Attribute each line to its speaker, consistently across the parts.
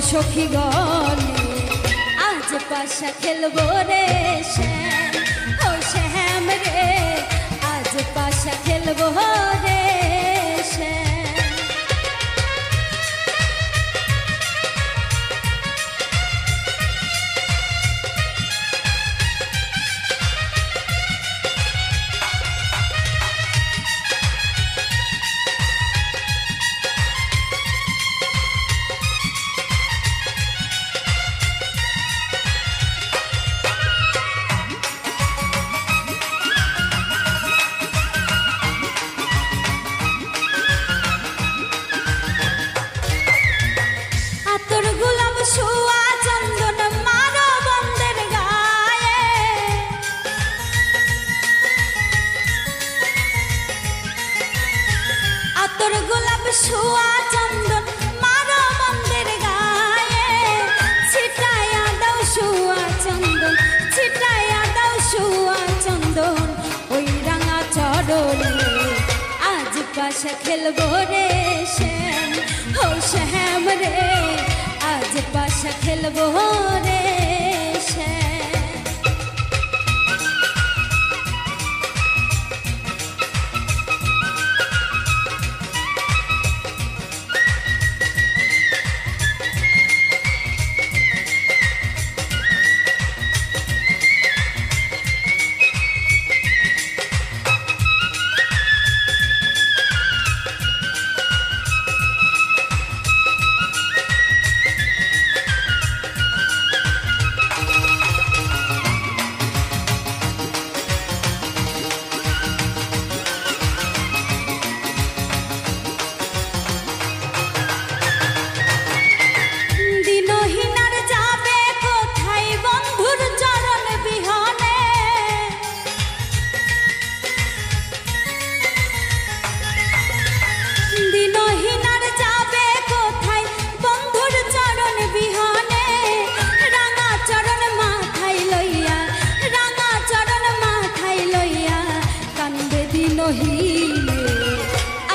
Speaker 1: সখী গলে আজ পাশা খেলবো রে শ্যাম, ও শ্যাম রে আজ পাশা খেলবো রে শ্যাম। ছোঁয়া চন্দন মারো বন্ধের গায়ে, ছিটাইয়া দাও ছোঁয়া চন্দন, ছিটাইয়া দাও ছোঁয়া চন্দন ওই রাঙা চরণে আজ পাশা খেলবো রে শ্যাম, ও শ্যাম রে আজ পাশা খেলবো রে শ্যাম।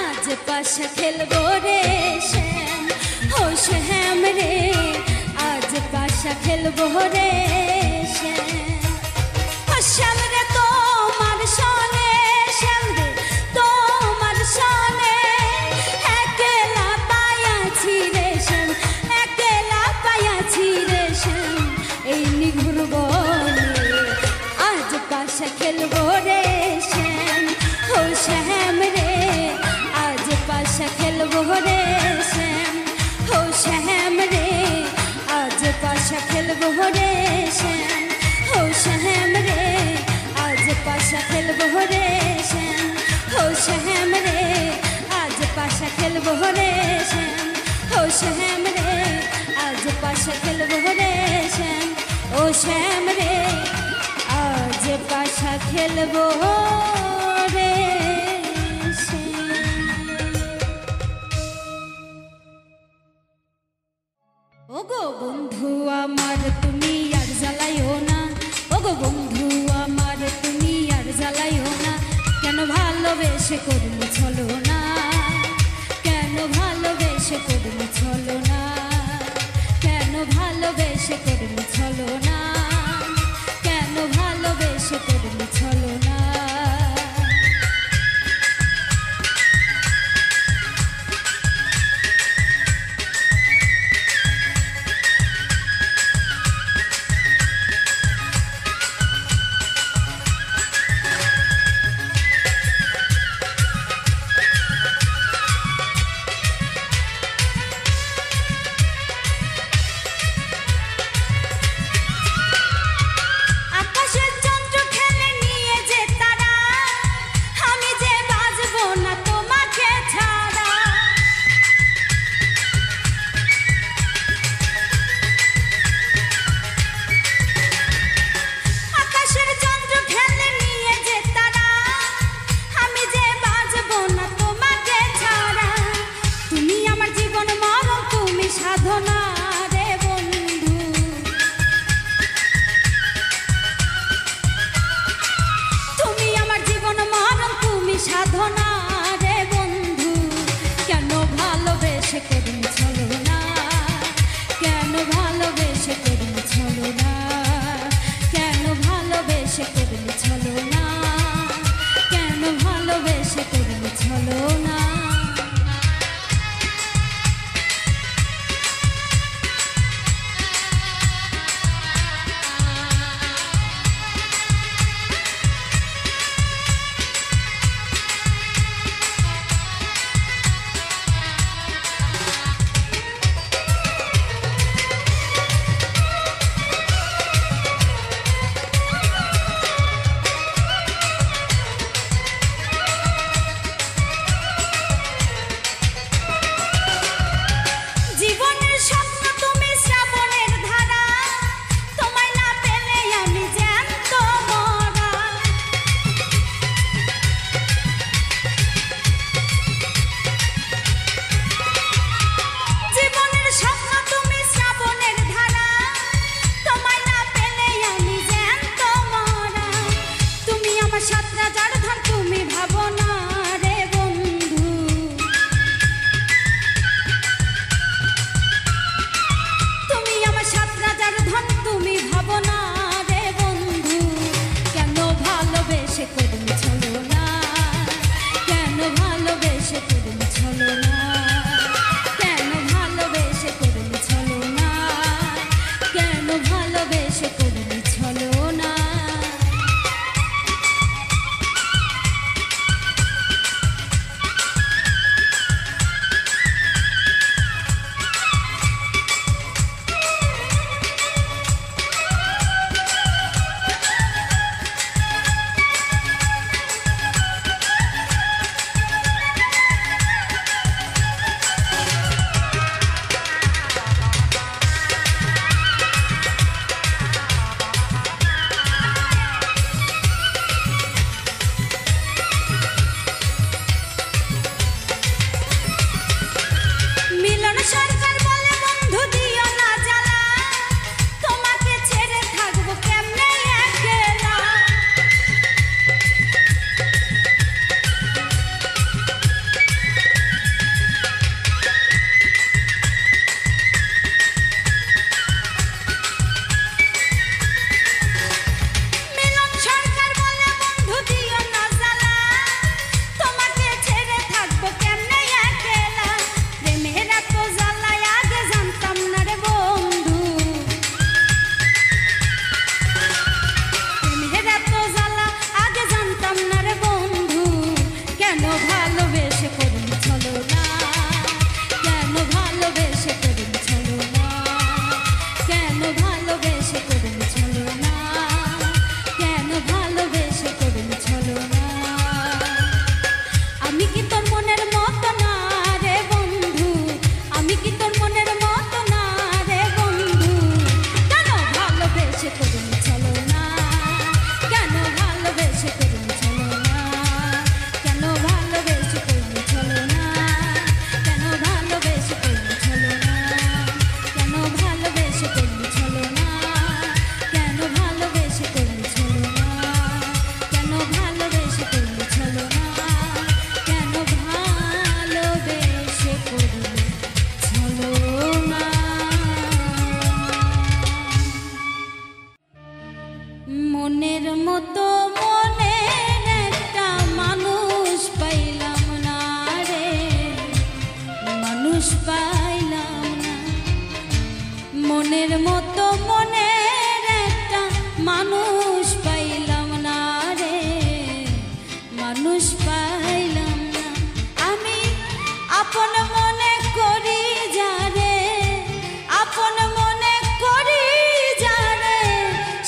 Speaker 1: আজ পাশা খেলবো রে শ্যাম, ও শ্যাম রে আজ পাশা খেলবো রে শ্যাম। শ্যাম রে তোমার সনে, শ্যাম রে তোমার সনে একলা পায়াছি রে শ্যাম, একলা পায়াছি রে শ্যাম এই নিঘুর বনে আজ পাশা খেলবো রে শ্যাম, ও শ্যাম রে আজ পাশা খেলবো রে শ্যাম, ও শ্যাম রে আজ পাশা খেলবো রে শ্যাম, ও শ্যাম রে আজ পাশা খেলবো রে শ্যাম, ও শ্যাম রে আজ পাশা খেলবো রে শ্যাম, ও শ্যাম রে আজ পাশা খেলবো রে শ্যাম, ও শ্যাম রে আজ পাশা খেলবো রে। ওগো বন্ধু আমার তুমি আর জ্বালাইও না, ওগো বন্ধু আমার তুমি আর জ্বালাইও না, কেন ভালোবেসে করলি ছলো না, কেন ভালোবেসে করলি ছলো না, কেন ভালোবেসে করলি ছলো না, কেন ভালোবেসে করলি ছলো না। মানুষ পাইলাম না, মনের মতো মনের একটা মানুষ পাইলাম না রে, মানুষ পাইলাম না। আমি আপন মনে করি যারে, আপন মনে করি যারে,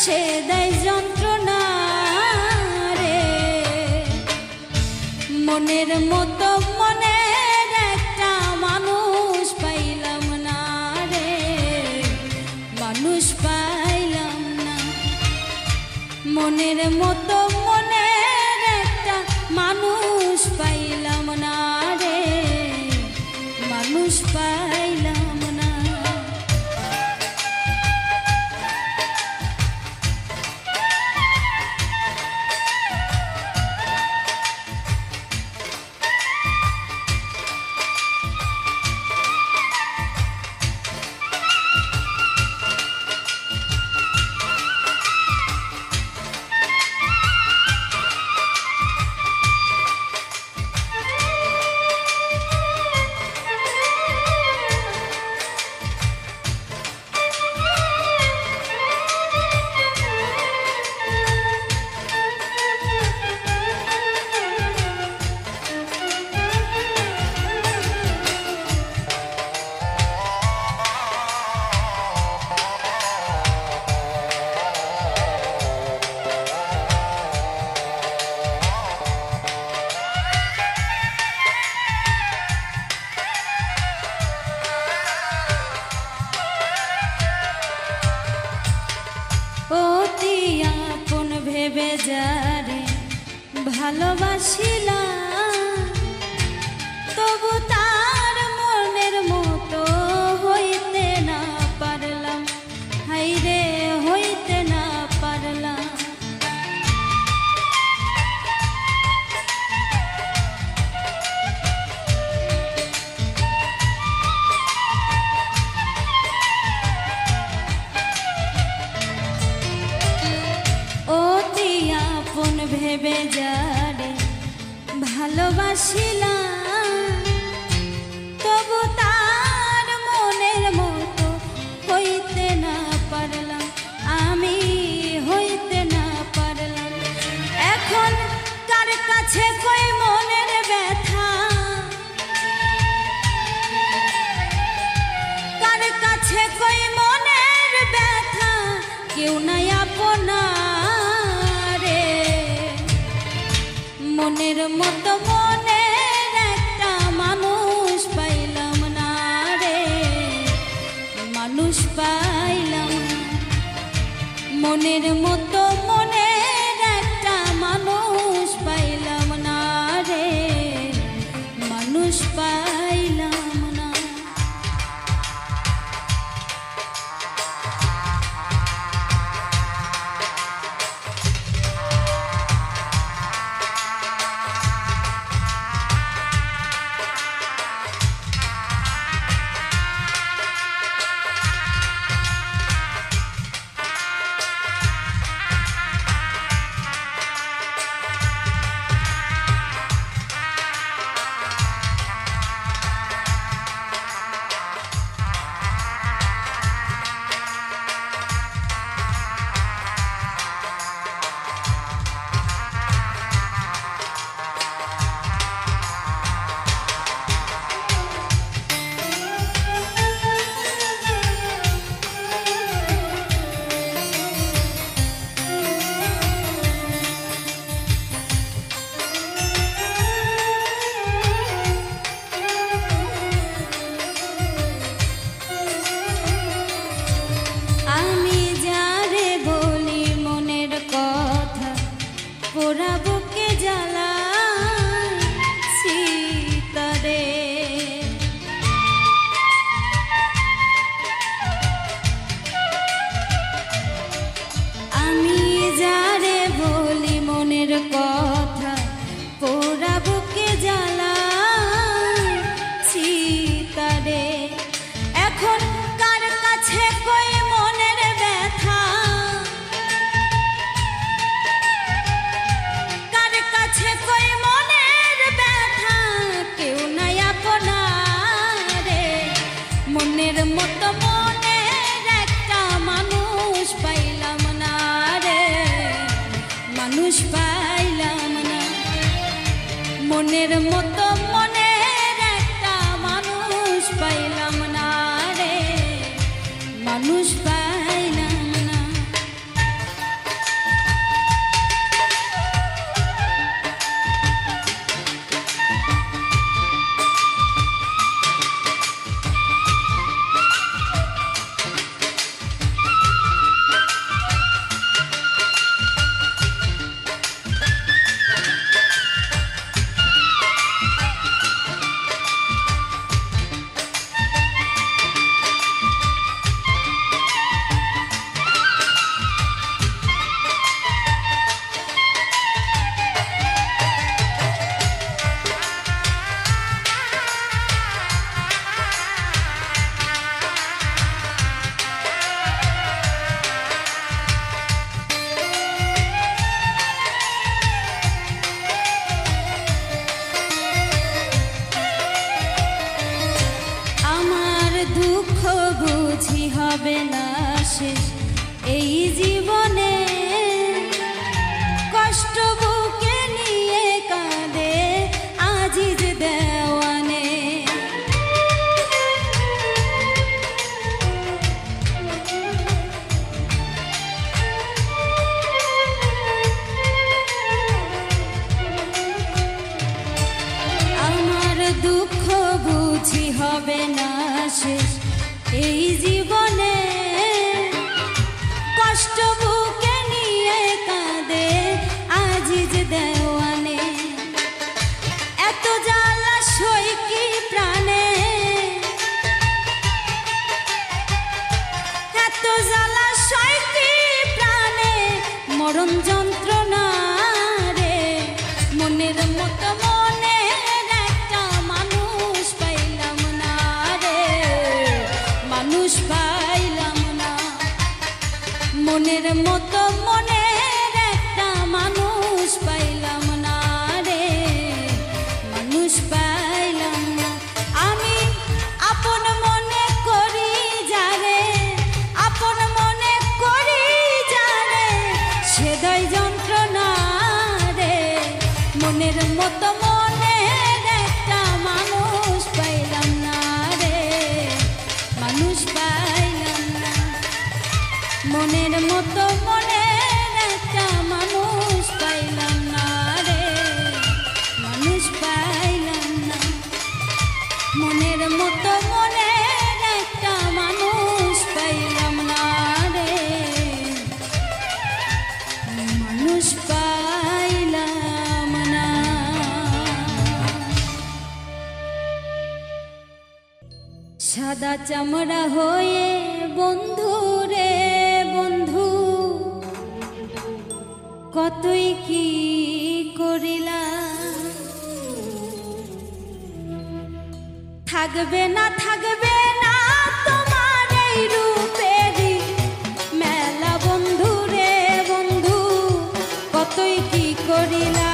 Speaker 1: সে দেয় যন্ত্রণা রে। মনের মতো মনের একটা মানুষ পাইলাম না রে, মানুষ পাইলাম না। মনের মতো মনের একটা মানুষ পাইলাম না রে, মানুষ পাইলাম না। অতি আপন ভেবে যারে ভালোবাসিলাম, তবু তার মনের মতো হইতে না পারলাম, হাইরে হইতে না পারলাম। অতি আপন ভেবে যারে ভালোবাসিলাম, তবু তার মনের মতো হইতে না পারলাম, আমি হইতে না পারলাম। এখন কার কাছে কই মনের ব্যথা, কার কাছে কই মনের ব্যথা, কেউ নাই আপনা রে। মনের মতো মনের একটা মানুষ পাইলাম না রে, মানুষ পাইলাম না। মনের মতো মনের একটা মানুষ পাইলাম না রে, মানুষ পাইলাম না। মনের মতো মনের একটা মানুষ পাইলাম না রে, মানুষ পাইলাম না। মনের মতো মনের একটা মানুষ পাইলাম না রে, মানুষ পাইলাম না। দুঃখ বুঝি হবে না শেষ এই জীবনে, কষ্ট বুকে নিয়ে কাঁদে আজিজ দেওয়ানে। আমার দুঃখ বুঝি হবে না শেষ এই জীবনে, কষ্ট বুকে নিয়ে কাঁদে আজিজ দেওয়ানে। এত জ্বালা সই কি প্রাণে, এত জ্বালা সই কি প্রাণে, মরণ যন্ত্রণা রে। মনের মতো মনের একটা মানুষ পাইলাম না রে, মানুষ পাইলাম না। মনের মতো মনের একটা মানুষ পাইলাম না রে, মানুষ পাইলাম না। আমি আপন মনে করি যারে, আপন মনে করি যারে, সেদাই যন্ত্রণা রে। মনের মতো মনের একটা মানুষ পাইলাম না রে, মানুষ পাইলাম না। মনের মতো মনের একটা মানুষ পাইলাম না রে, মানুষ পাইলাম না। মনের মতো মনের একটা মানুষ পাইলাম না রে, মানুষ পাইলাম না। সাদা চামড়া হয়ে বন্ধু রে বন্ধু, কতই কি করিলা। থাকবে না থাকবে না তোমার এই রূপেরই মেলা বন্ধু রে বন্ধু, কতই কি করিলা।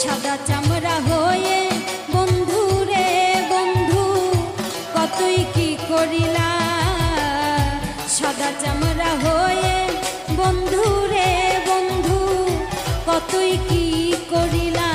Speaker 1: সাদা চামড়া হয়ে বন্ধু রে বন্ধু, কতই কি করিলা। সাদা চামড়া হয়ে বন্ধু রে বন্ধু, কতই কি করিলা।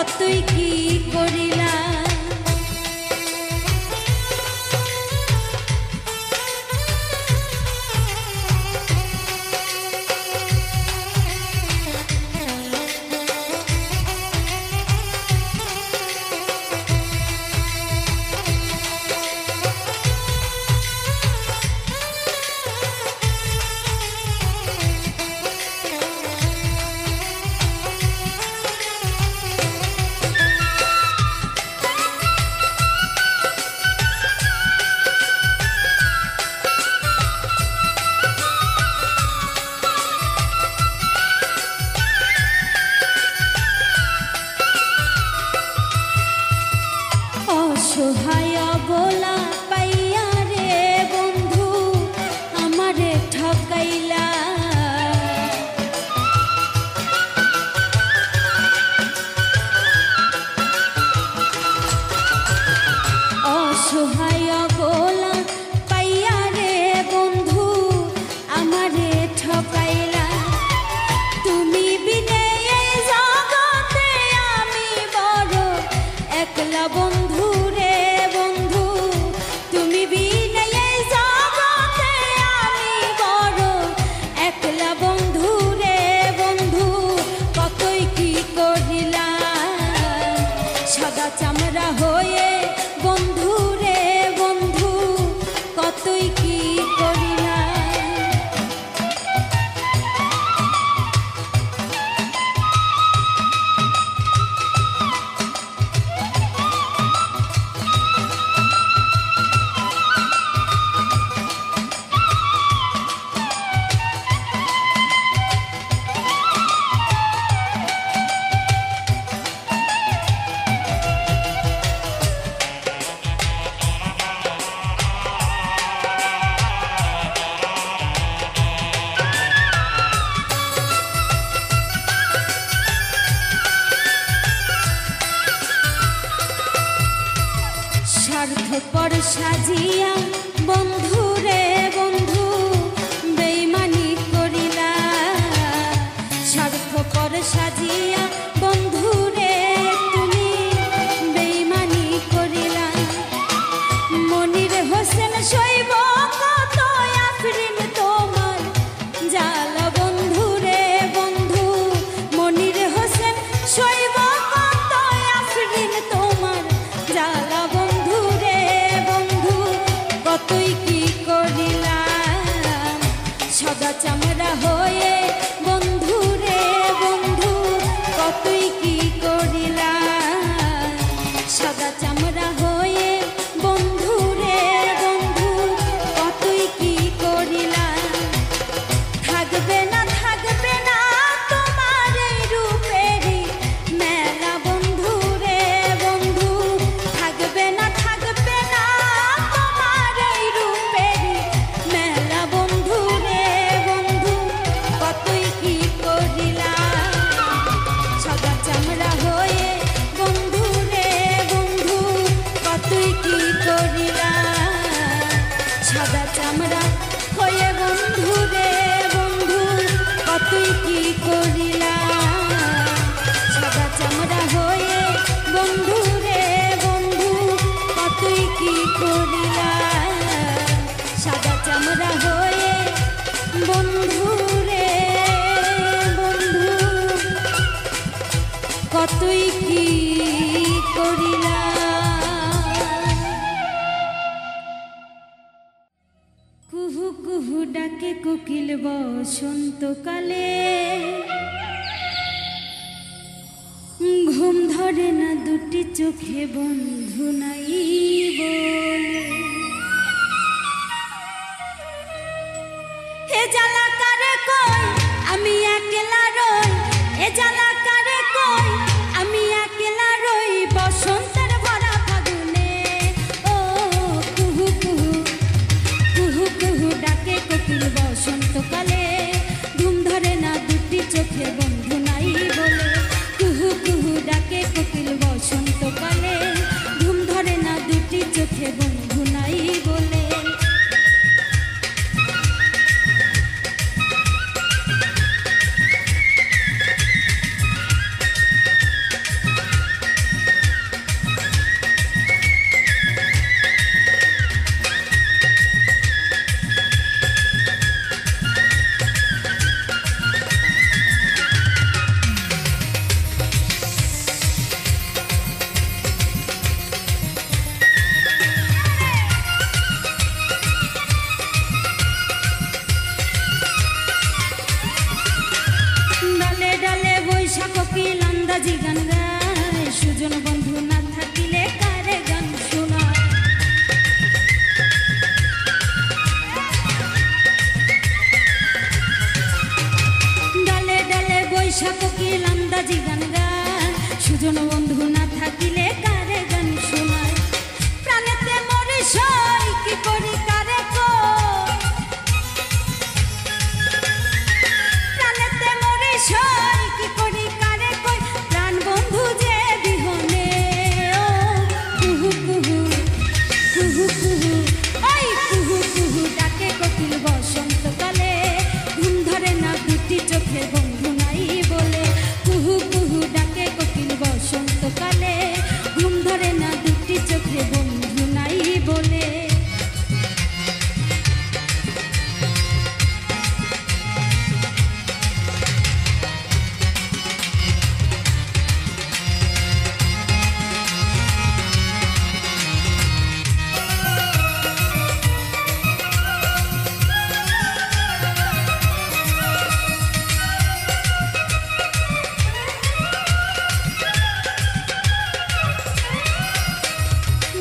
Speaker 1: কতই কি করিলা। অসহায় বলা পাইয়া রে বন্ধু আমারে ঠকাইলা। অসহায় বলা পাইয়া রে বন্ধু আমারে ঠকাইলা। তুমি বিনে এই জগতে আমি বড় একলা বন্ধু রে বন্ধু। তুমি বিনে এই জগতে আমি বড় একলা বন্ধু রে বন্ধু। কতই কি করিলাম সাদা চামড়া হয়ে বন্ধু রে বন্ধু, কতই কি করিলাম। স্বার্থপর সাজিয়া বন্ধু রে বন্ধু বেইমানি করিলা। স্বার্থপর সাজিয়া বন্ধু রে তুমি বেইমানি করিলা। মনির হোসেন শৈব কত আফরিন তোমার জালা বন্ধু রে বন্ধু। মনির হোসেন শৈব কত আফরিন তোমার জালা বন্ধু রে বন্ধু। কতই কি করিলাম সাদা চামড়া হয়ে বন্ধু রে বন্ধু। কতই কি করিলাম সাদা চামড়া হয়ে বন্ধু রে বন্ধু। কতই কি করিলাম। থাকবে না তোমার এই রূপেরই মেলা বন্ধু রে বন্ধু। থাকবে না তোমার এই রূপেরই মেলা বন্ধু রে বন্ধু। কতই কি করিলাম সাদা চামড়া হয়ে বন্ধু রে বন্ধু। কতই কি করিলাম সাদা চামড়া হয়ে বন্ধু রে বন্ধু। কতই কি করিলাম সাদা চামড়া হয়ে বন্ধু রে বন্ধু। কতই কি করিলাম সাদা চামড়া হয়ে বন্ধু রে বন্ধু। কতই কি করিলাম। কুহু কুহু ডাকে কোকিল বসন্তকালে, ঘুম ধরে না দুটি চোখে বন্ধু নাই বলে। হে জ্বালা কারে কই আমি একলা রই, এ জ্বালা কারে কই আমি একলা রই বসন্তের ভরা ফাগুনে। ও কুহু কুহু কুহু কুহু ডাকে কোকিল বসন্তকালে, ঘুম ধরে না দুটি চোখে বন্ধু নাই বলে। কুহু কুহু ডাকে কোকিল বসন্তকালে, ঘুম ধরে না দুটি চোখে বন্ধু নাই বলে। সুজন বন্ধু না থাকিলে কারে গান শোনায়। ডালে ডালে বৈশা কোকিল আন্দাজি গান গায়, সুজন বন্ধু না থাকিলে কারে গান শোনায়। প্রাণেতে মরে সই কি করি কারে কই, প্রাণেতে মরে সই কি করি কারে কই, প্রাণ বন্ধু যে বিহনে ও কুহু কুহু কুহু কুহু, ওই কুহু কুহু ডাকে কোকিল বসন্তকালে, ঘুম ধরে না দুটি চোখে বন্ধু নাই বলে। কুহু কুহু ডাকে কোকিল বসন্তকালে, ঘুম ধরে না দুটি চোখে বন্ধু নাই বলে।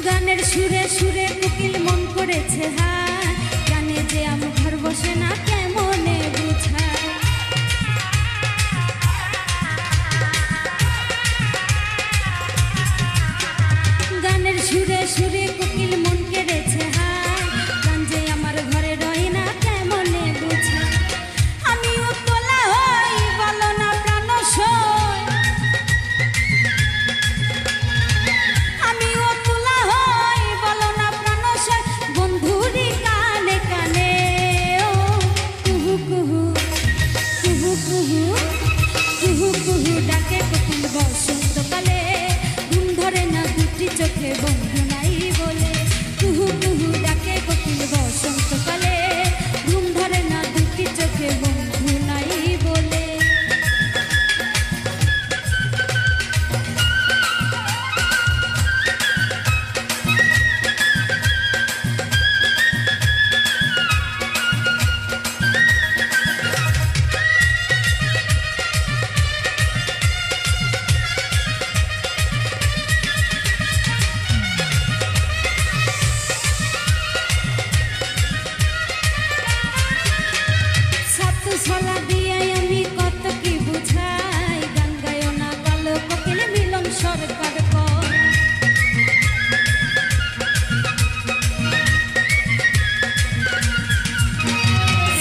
Speaker 1: গানের সুরে সুরে কোকিল মন করেছে হায়, গানে যে আমার ঘর বসে না কেমনে বুঝায়। গানের সুরে সুরে কোকিল মন কেড়েছে হায়, গান যে আমার ঘরে রয় না কেমনে বুঝায়। আমি উতলা হই বলো না প্রাণ সই, আমি উতলা হই বলো না প্রাণ সই, বন্ধুরি কানে কানে ও কুহু কুহু কুহু কুহু কুহু কুহু ডাকে কোকিল বসন্তকালে, ঘুম ধরে না দুটি চোখে বন্ধু নাই বলে। কুহু কুহু ডাকে কোকিল বসন্তকালে, ঘুম ধরে না দুটি চোখে বন্ধু নাই বলে। ছাতু ছলা দিয়াই আমি কত কি বুঝাই, গান গায়ো না কালো কোকিল মিলন সরকার কয়।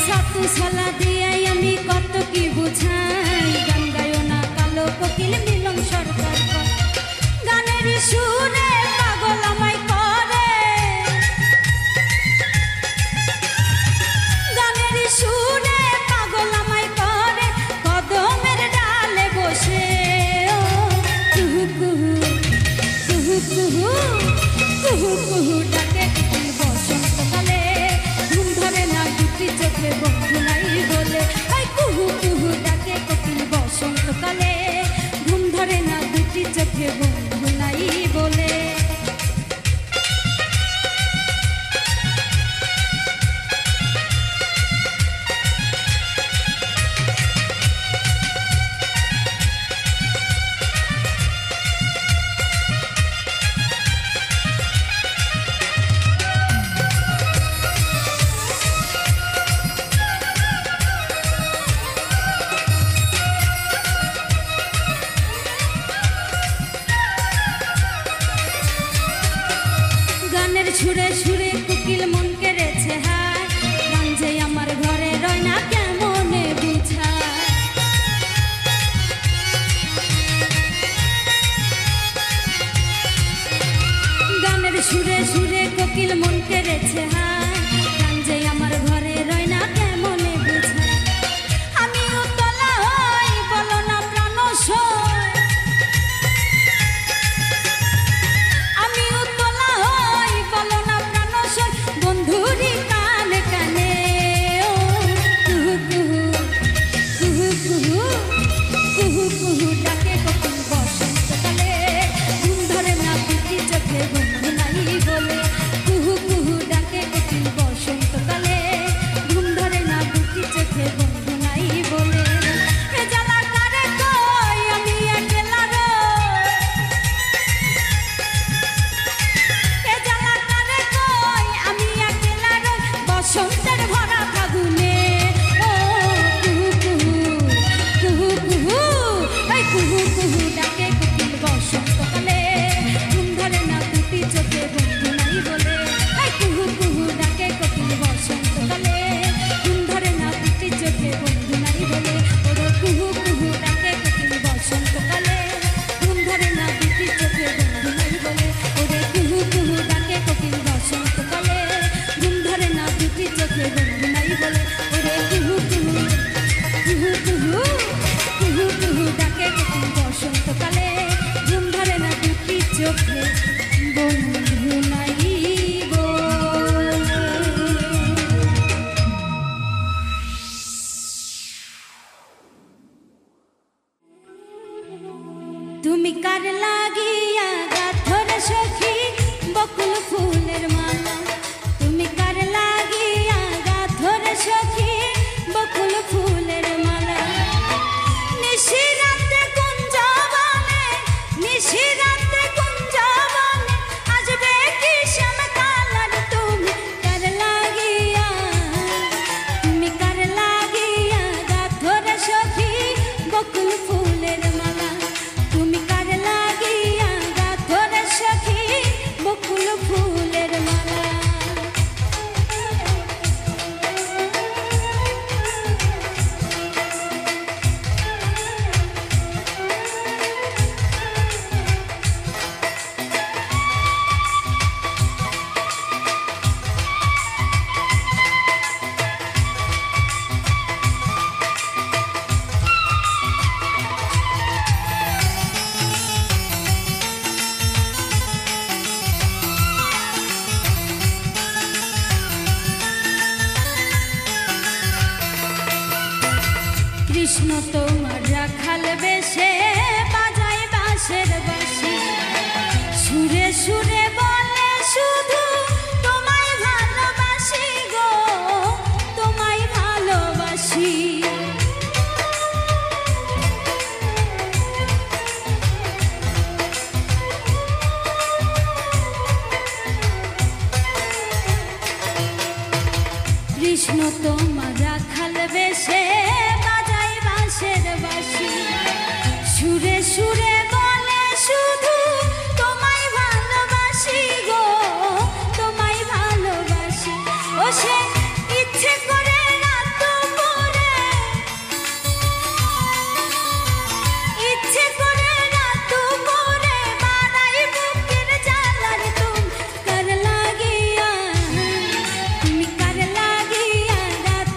Speaker 1: ছাতু ছলা দিয়াই আমি কত কি বুঝাই, গান গায়ো না কালো কোকিল মিলন সরকার কয়। গানের সুরে পাগল আমায় করে, গানের সুরে পাগল আমায় করে, কদমের ডালে বসে ও কুহু কুহু কুহু কুহু কুহু কুহু ডাকে কোকিল বসন্তকালে, ঘুম ধরে না দুটি চোখে বন্ধু নাই বলে। ওই কুহু কুহু ডাকে কোকিল বসন্তকালে, ঘুম ধরে না দুটি চোখে বন্ধু নাই বলে। গানের সুরে সুরে কোকিল মন কেড়েছে হায়, গান যে আমার ঘরে রয় না কেমনে বুঝায়। গানের সুরে সুরে কোকিল মন কেড়েছে হায়, গান যে আমার ঘরে রয় না কেমনে বুঝায়। আমি উতলা হই বলো না প্রাণ সই, আমি উতলা হই বলো না প্রাণ সই, বন্ধু চোখে বন্ধু নাই গো। তুমি কার লাগিয়া গাথর সখী বকুল ফুলের মালা, তুমি কার লাগিয়া গাথর সখী বকুল ফুলের মালা। নিশিরাতে কুঞ্জবনে, নিশিরাতে কুঞ্জবনে আসবে কি শ্যামকালার, তুমি কার লাগিয়া, তুমি কার লাগিয়া গাথর সখী বকুল ফুলের মালা, তুমি কার লাগিয়া গাথর সখী বকুল ফুলের মালা। কৃষ্ণ তোমার রাখাল বেশে বাজায় বাঁশের বাঁশি, সুরে সুরে বলে শুধু তোমায় ভালোবাসি গো, তোমায় ভালোবাসি। কৃষ্ণ তোমার রাখাল বেশে বাজায় বাঁশের বাঁশি, সুরে সুরে বলে শুধু তোমায় ভালোবাসি গো, তোমায় ভালোবাসি। ও সে ইচ্ছে করে রাত করে, ইচ্ছে করে রাত করে বাড়াই বুকের জ্বালার, তুমি কার লাগিয়া, তুমি কার লাগিয়া রাত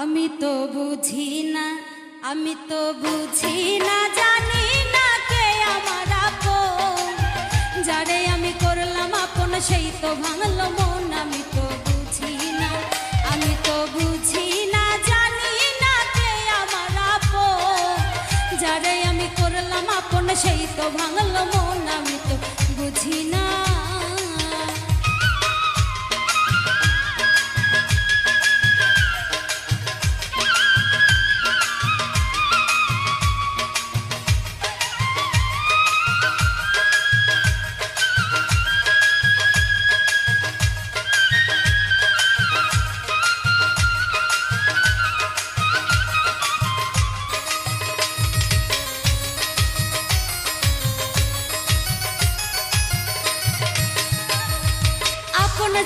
Speaker 1: আমি তো বুঝি না, আমি তো বুঝি না, জানি না কে আমার আপন। যারে আমি করলাম আপন সেই তো ভাঙলো মন। আমি তো বুঝি না, আমি তো বুঝি না, জানি না কে আমার আপন। যারে আমি করলাম আপন সেই তো ভাঙলো মন। আমি তো বুঝি না।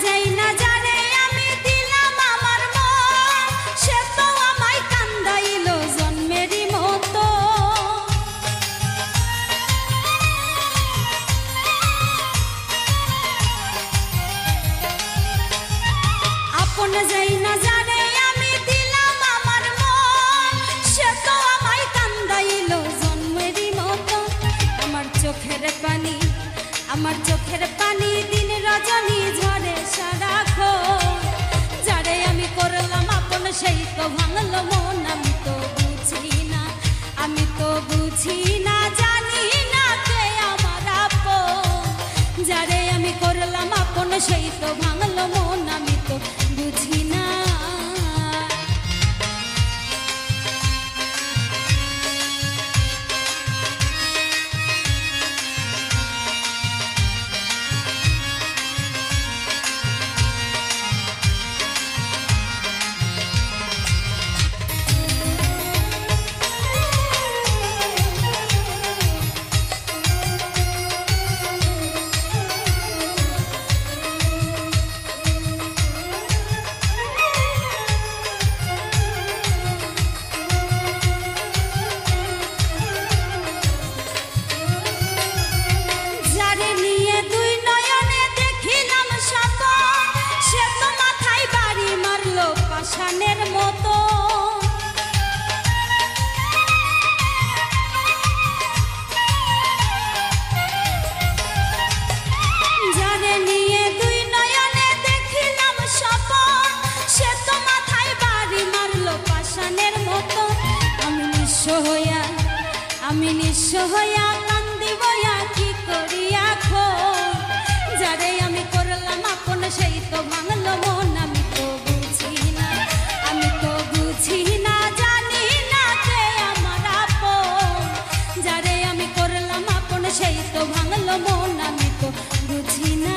Speaker 1: যাই না জানে আমি দিলাম আমার মন, সে তো আমায় কান্দাইল জন্মেরই মতো। আপন যাই না জানে আমি দিলাম আমার মন, সে তো আমায় কান্দাইল জন্মেরই মতো। আমার চোখের পানি, আমার চোখের পানি দিন রজনী ঝরে সারাক্ষণ। যারে আমি করলাম আপন সেই তো ভাঙলো মন। আমি তো বুঝি না, আমি তো বুঝি না, জানি না কে আমার আপন। যারে আমি করলাম আপন সেই তো ভাঙলো মন। আমি তো বুঝি না। শানের মতো যারে নিয়ে দুই নয়নে দেখিলাম স্বপন, সে তো মাথায় বাড়ি মারলো পাষাণের মতো। আমি নিঃস্ব হইয়া, আমি নিঃস্ব হইয়া কান্দি বইয়া কি করিয়া খো। যারে আমি করলাম আপন সেই তো ভাঙলো মন। আমি তো বুঝি না, আমি তো বুঝি না, জানি না কে আমার আপন। যারে আমি করলাম আপন সেই তো ভাঙলো মন। আমি তো বুঝি না।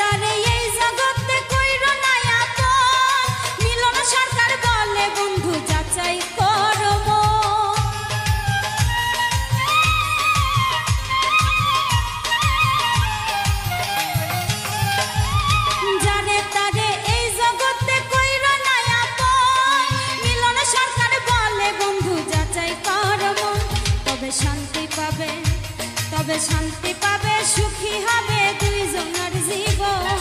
Speaker 1: তারে এই জগতে কইরো না আপন, মিলন সরকার বলে বন্ধু যাচাই করব। জানে তারে এই জগতে কইরো না আপন, মিলন সরকার বলে বন্ধু যাচাই করব। তবে শান্তি পাবে, তবে শান্তি পাবে, সুখী হবে দুইজনের জীবন।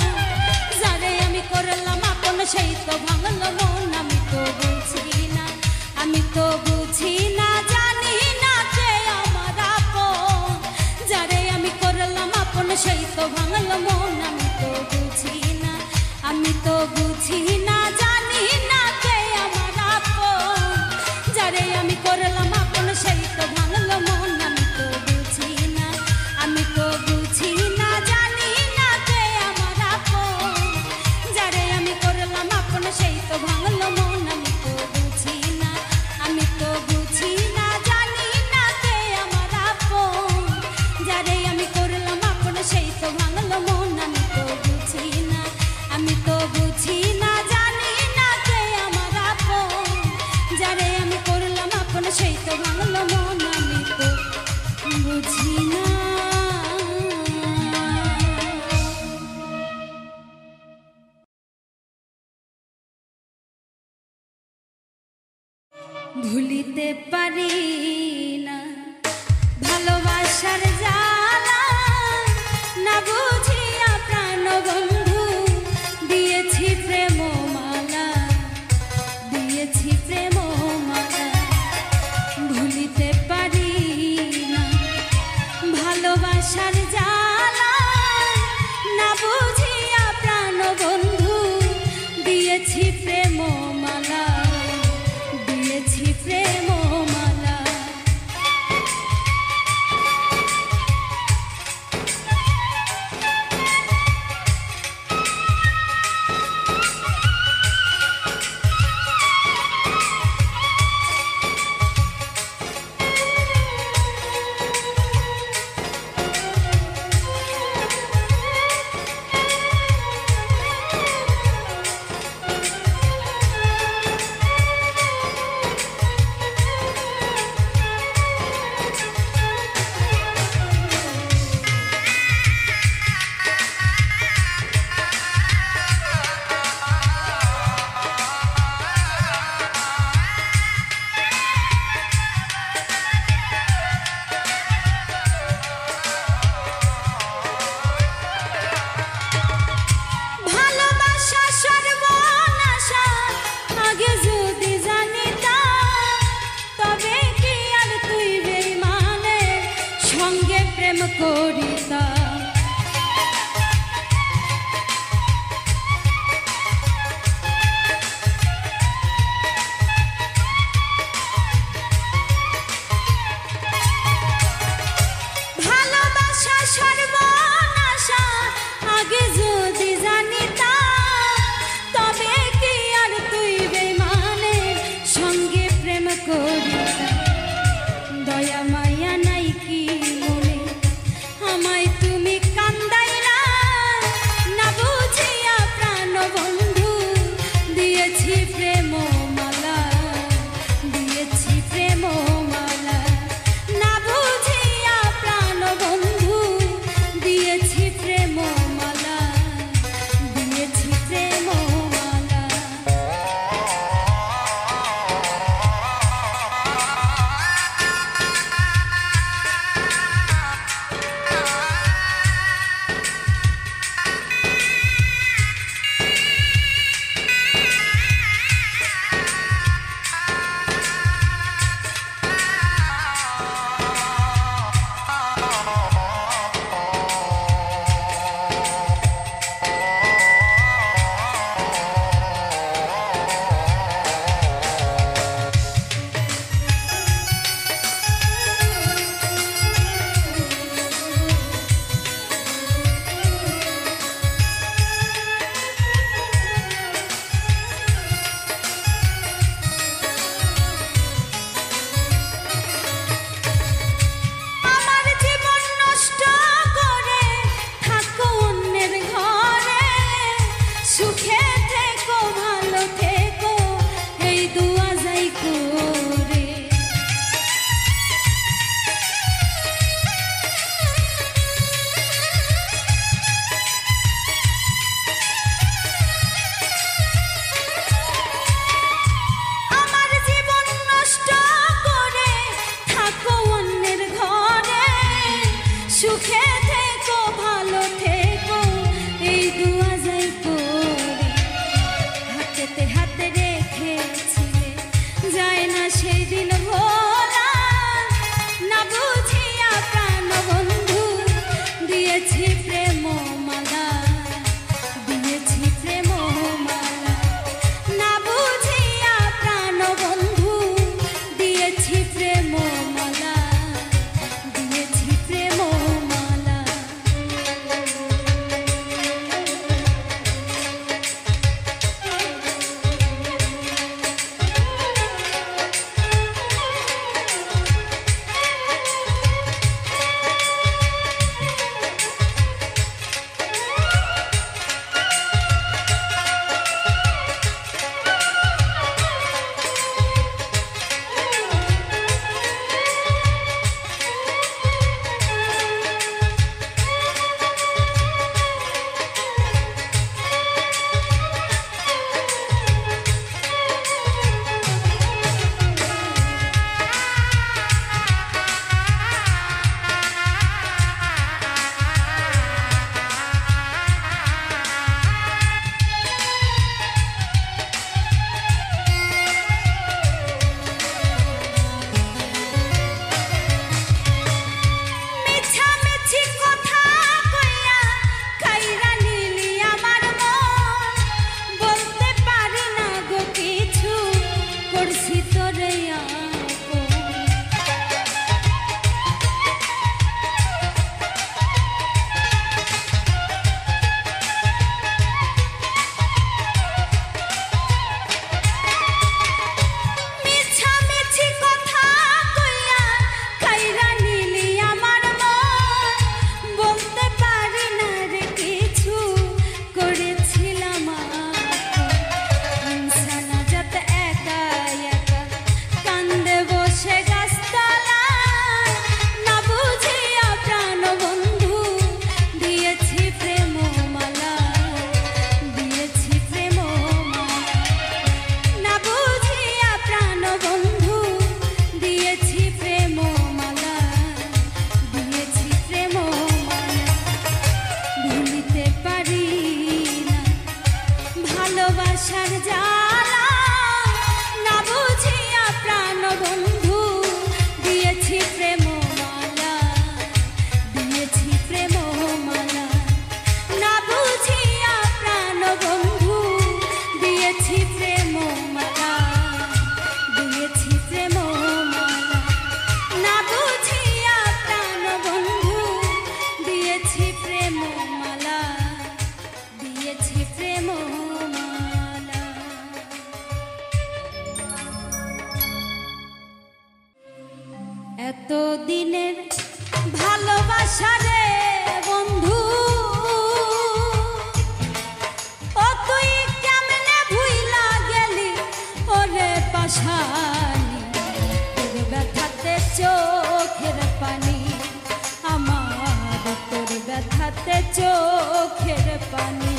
Speaker 1: যারে আমি করলাম আপন সেই তো ভাঙলো মন। আমি তো বুঝি না, আমি তো বুঝি না, জানি না কে আমার আপন। যারে আমি করলাম আপন সেই তো ভাঙলো মন। আমি তো বুঝি না, আমি তো বুঝি না, জানি না কে আমার আপন। যারে আমি করলাম আপন সেই তো ভাঙলো মন। আমি তো বুঝি না, আমি তো বুঝি না, জানি না কে আমার আপন। যারে আমি করলাম আপন সেই তো ভাঙলো মন। আমি তো বুঝি না, ভুলিতে পারি না ভালোবাসার জ্বালা, না বুঝিয়া প্রাণ বন্ধু দিয়েছি প্রেম মালা, দিয়েছি প্রেম মালা। ভুলিতে পারি না ভালোবাসার জ্বালা, না বুঝিয়া প্রাণ বন্ধু দিয়েছি প্রেম মালা, দিয়েছি প্রেম মালা। এত দিনের ভালোবাসা রে বন্ধু, ও তুই কেমনে ভুইলা গেলি ওরে পাশানি, তোর ব্যথাতে চোখের পানি, আমার তোর ব্যথাতে চোখের পানি।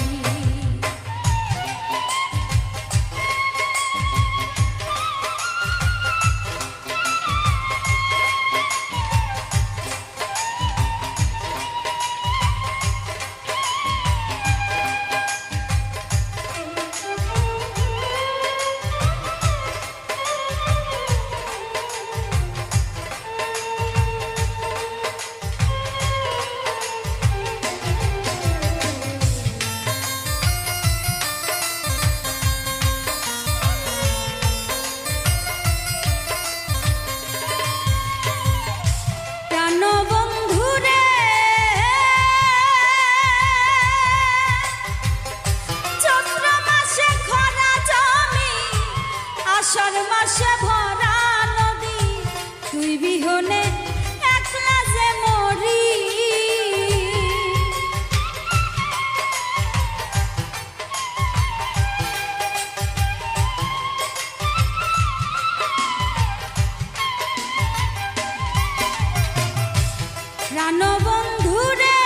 Speaker 1: আষাঢ় মাসে ভরা নদী, তুই বিহনে একলা যে মরি। প্রাণবন্ধু রে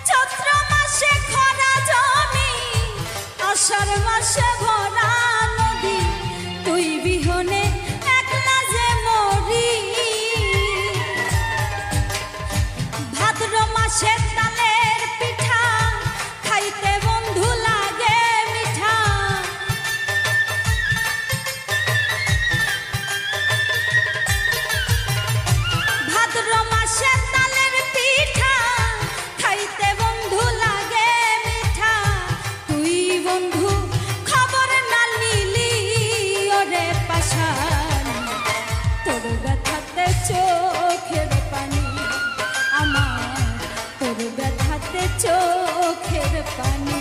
Speaker 1: চৈত্র মাসে খরা জমি, আষাঢ় মাসে ভরা নদী, তুই বিহনে একলা যে মরি। ভাদ্র মাসে তালের পিঠা খাইতে বন্ধু লাগে মিঠা। ভাদ্র মাসে তালের পিঠা খাইতে বন্ধু লাগে মিঠা। তুই বন্ধু খবর না নিলি ওরে পাশানি, তোর ব্যথাতে চোখের পানি, আমার তোর ব্যথাতে চোখের পানি।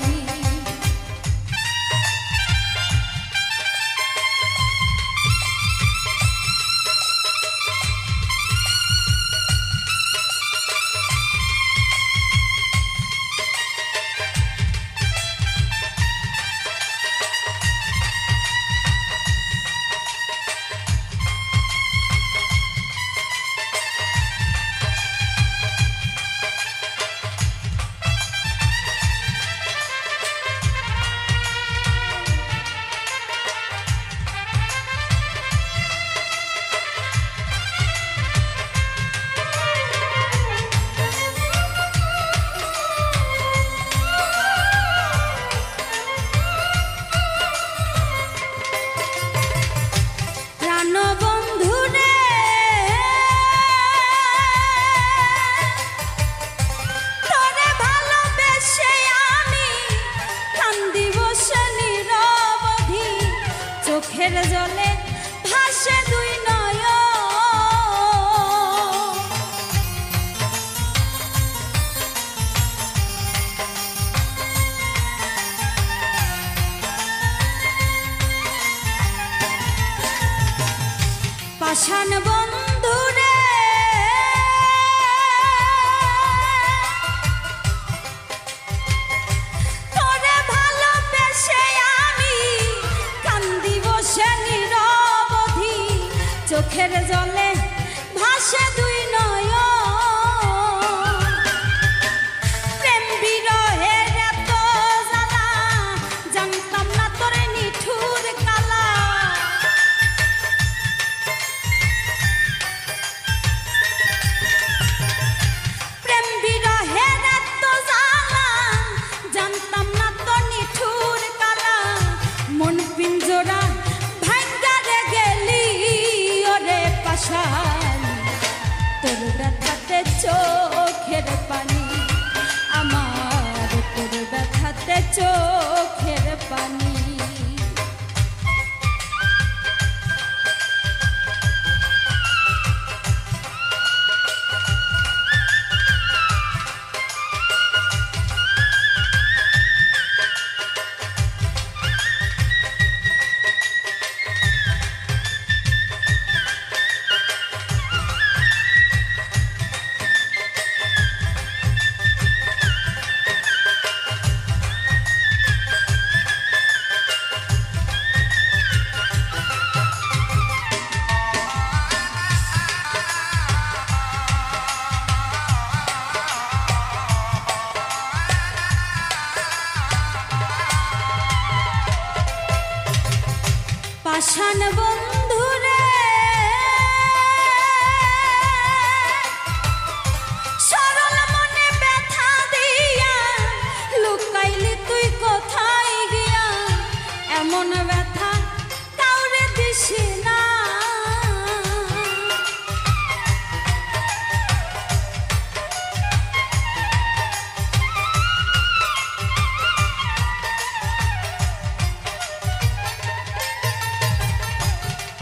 Speaker 1: চোখের জলে ভাসে দুই নয়ন, পাষাণ বন্ধু রে তোরে ভালোবেসে আমি কান্দি বসে নিরবধি, চোখের জলে ভাসে দুই নয়ন। প্রেম বিরহের এত জ্বালা, জানতাম না তোর নিঠুর কালা। প্রেম বিরহের এত জ্বালা, জানতাম না তোর নিঠুর কালা। মন পিঞ্জরা ভাঙ্গা রে গেলি ওরে পাশা, পাষাণ বন্ধুরে সরল মনে ব্যথা দিয়া লুকাইলি তুই কোথায় গিয়া এমন ব্যথা কাউরে দিসি না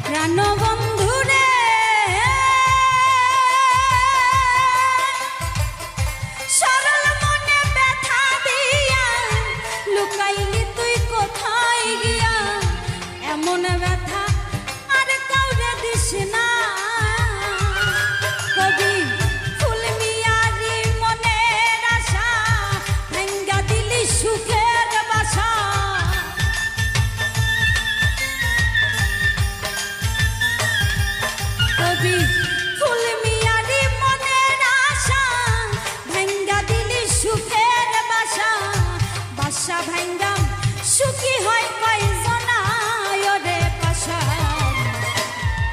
Speaker 1: প্রাণবন্ধুরে সরল মনে ব্যথা দিয়া লুকাইলি তুই কোথায় গিয়া এমন ব্যথা আর কাউরে দিস না কবি ফুল মিয়ারি মনের আশা ভাঙ্গা দিলি সুখের বাসা কবি ফুল মিয়ারি মনের আশা ভাঙ্গা দিলি সুখের বাসা বাসা ভাঙ্গা সুখী হয় কয়জনা ওরে পাশা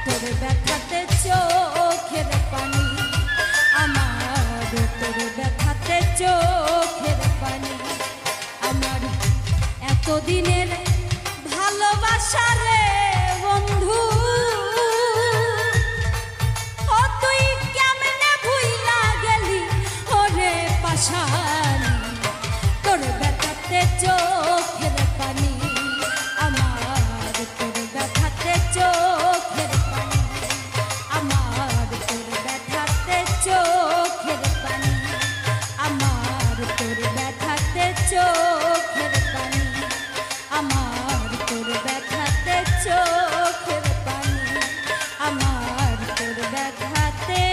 Speaker 1: তোর ব্যথাতে চোখের পানি আমার তোর ব্যথাতে চোখের পানি আমার এতদিনের ভালোবাসা রে বন্ধু তোর ব্যথাতে চোখের পানি আমার তোর ব্যথাতে চোখের পানি আমার তোর ব্যথাতে চোখের পানি আমার তোর ব্যথাতে চোখের পানি আমার তোর ব্যথাতে চোখের পানি আমার তোর ব্যথাতে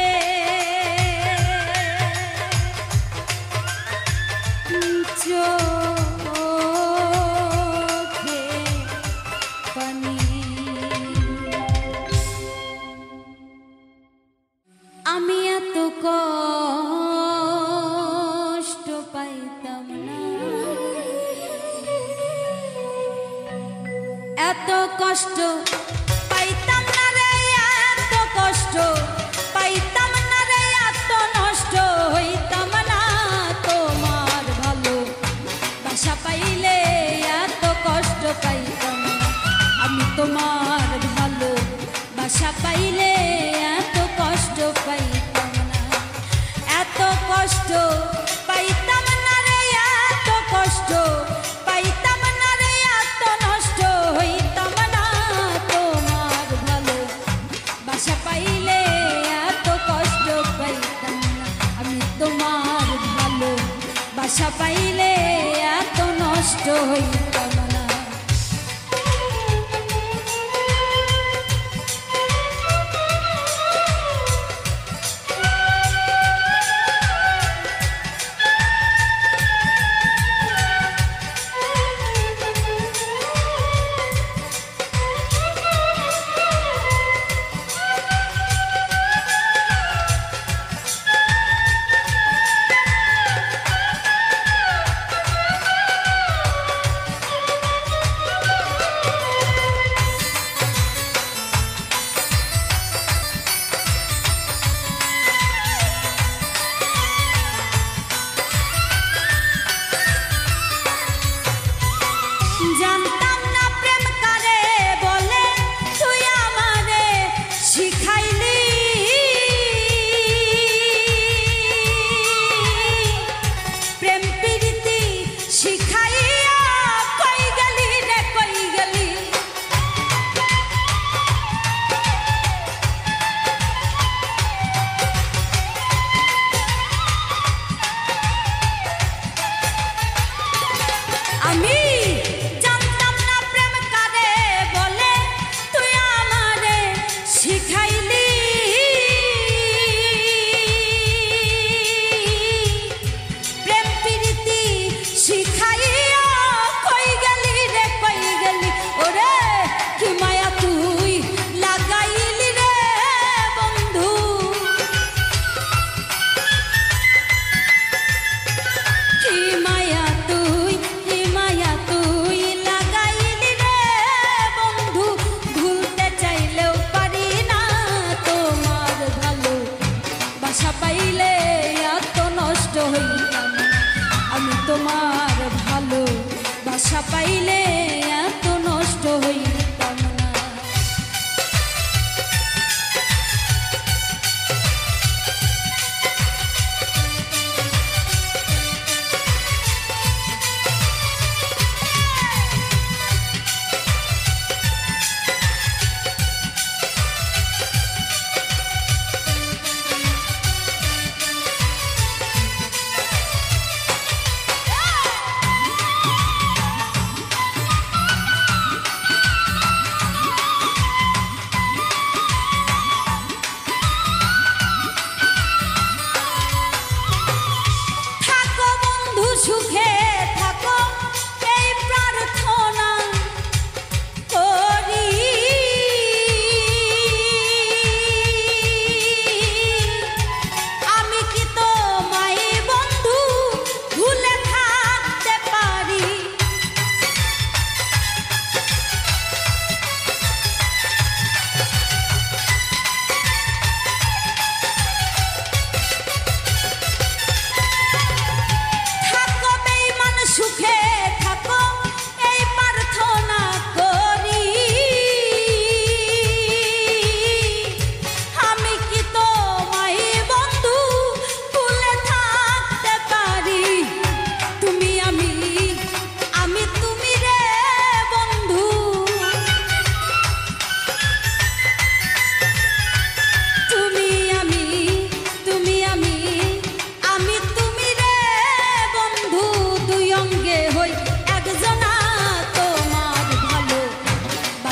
Speaker 1: আমি এত কষ্ট পাইতাম না এত কষ্ট পাইতাম না রে এত কষ্ট পাইতাম না রে এত নষ্ট হইতাম না তোমার ভালো বাসা পাইলে এত কষ্ট পাইতাম না আমি তোমার ভালো বাসা পাইলে এত কষ্ট পাইতাম না এত কষ্ট পাইতাম না রে এত কষ্ট পাইতাম না রে এত নষ্ট হইতাম না তোমার ভালো বাসা পাইলে এত কষ্ট পাইতাম না আমি তোমার ভালো বাসা পাইলে এত নষ্ট হইতাম না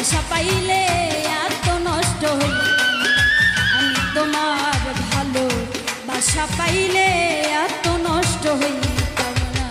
Speaker 1: বাসা পাইলে এত নষ্ট হইতাম না। আমি তোমার ভালো বাসা পাইলে এত নষ্ট হইতাম না।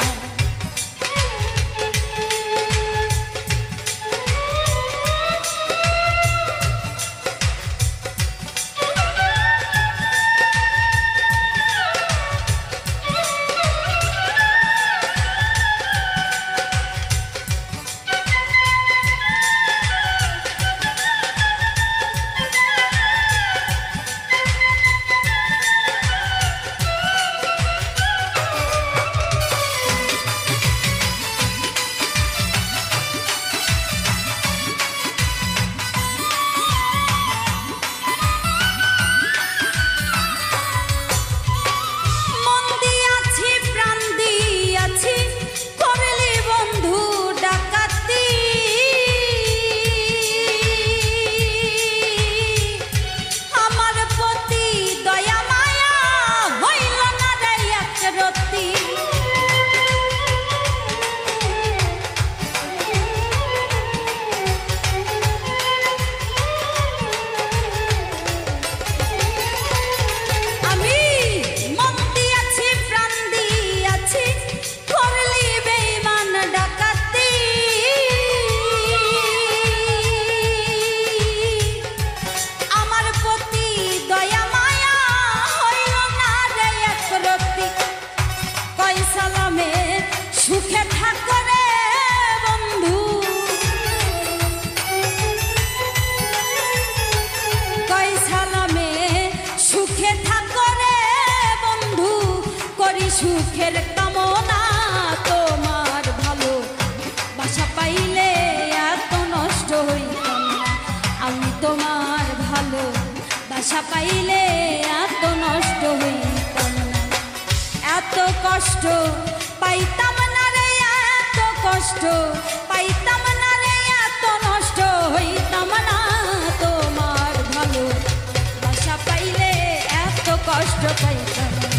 Speaker 1: সুখে থাকো রে বন্ধু, কই সালামে সুখে থাকো রে বন্ধু, করি সুখের কামনা। তোমার ভালো বাসা পাইলে এত নষ্ট হইতাম না। আমি তোমার ভালো বাসা পাইলে এত নষ্ট হইতাম না। এত কষ্ট পাইতাম না রে, এত কষ্ট পাইতাম না রে, এত নষ্ট হইতাম না। তোমার ভালো বাসা পাইলে এত কষ্ট পাইতাম না।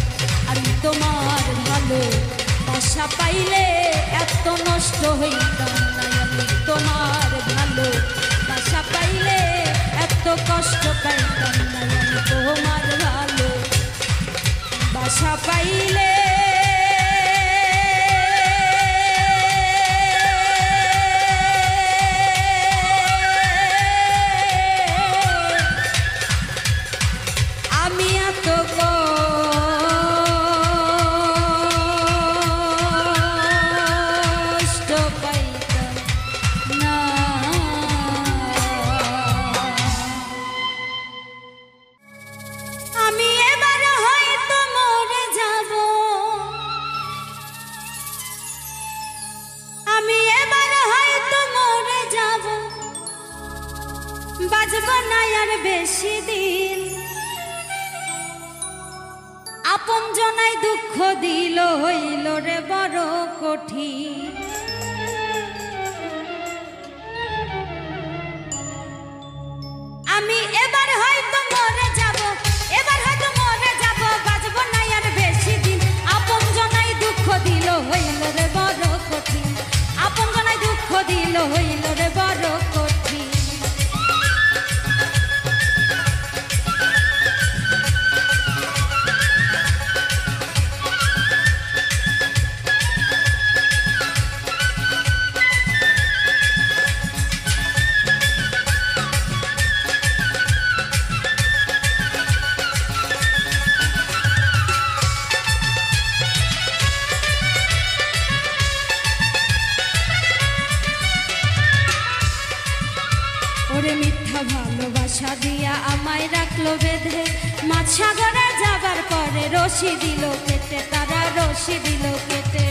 Speaker 1: আমি তোমার ভালো বাসা পাইলে এত নষ্ট হইতাম না। আমি তোমার ভালো বাসা পাইলে এত কষ্ট পাইতাম না। আমি তোমার ভালো বাসা পাইলে বাজব না আর বেশি দিন। আপন জনাই দুঃখ দিল হইল রে বড় কঠিন। আমি এবার হয়তো মরে যাব, এবার হয়তো মরে যাব, বাজব না আর বেশি দিন। আপন জনাই দুঃখ দিল হইল রে বড় কঠিন। আপন জনাই দুঃখ দিল হইল রে বড় কঠিন। ওরে মিথ্যা ভালোবাসা দিয়া আমায় রাখলো বেঁধে, মাছ সাগরে যাবার পরে রশি দিল কেটে, তারা রশি দিল কেটে।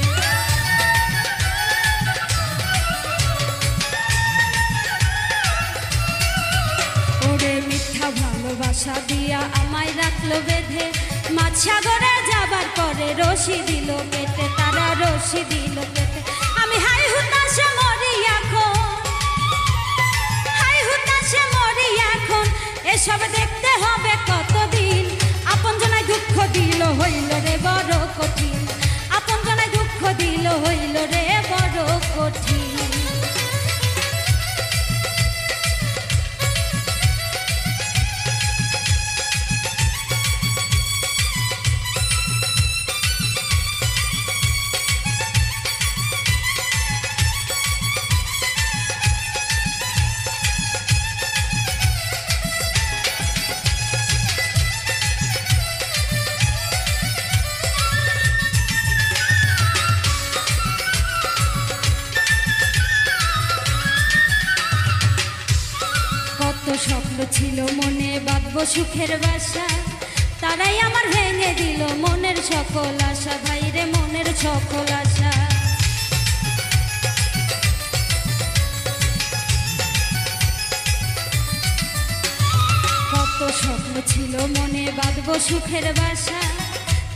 Speaker 1: ওরে মিথ্যা ভালোবাসা দিয়া আমায় রাখলো বেঁধে, মাছ সাগরে যাবার পরে রশি দিল কেটে, তারা রশি দিল কেটে। আমি হাই হুতাশে মরি এখন, হাই হুতাশে মরি এখন, এসব দেখতে হবে কতদিন। আপন জনায় দুঃখ দিল হইল রে বড় কঠিন। আপন জনায় দুঃখ দিল হইল রে বড় কঠিন। কত স্বপ্ন ছিল মনে বাঁধবো সুখের বাসা, তারাই আমার ভেঙে দিল মনের সকল আশা, ভাইরে মনের সকল আশা। কত স্বপ্ন ছিল মনে বাঁধবো সুখের বাসা,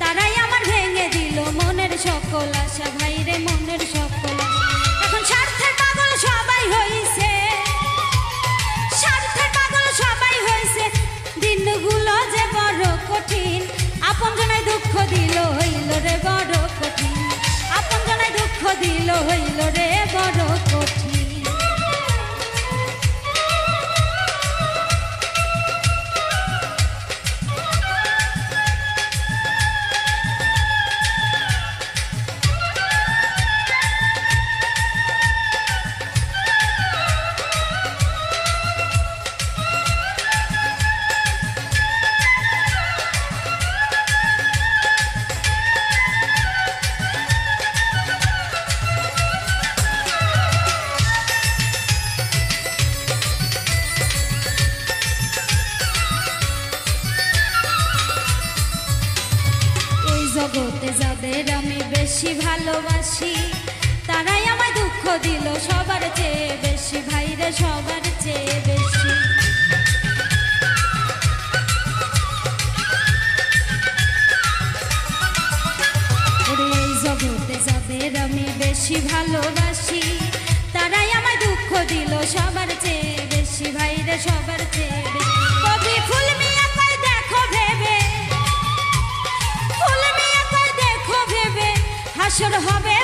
Speaker 1: তারাই আমার ভেঙে দিল মনের সকল আশা, ভাইরে মনের সকল আশা। এখন স্বার্থের পাগল সবাই হইছে, স্বার্থের পাগল সবাই হইছে, দিনগুলো যে বড় কঠিন, আপন জনায় দুঃখ দিল হইল রে বড় কঠিন, আপন জনায় দুঃখ দিল হইল রে বড় কঠিন। জগতে যাদের আমি বেশি ভালোবাসি, তারাই আমায় দুঃখ দিল সবার চেয়ে বেশি, ভাইরে সবার চেয়ে বেশি। এই জগতে যাদের আমি বেশি ভালোবাসি, তারাই আমায় দুঃখ দিল সবার চেয়ে বেশি, ভাইরে সবার চেয়ে বেশি। কবি ফুল মিয়া কয় দেখো ভেবে, হাসর হবে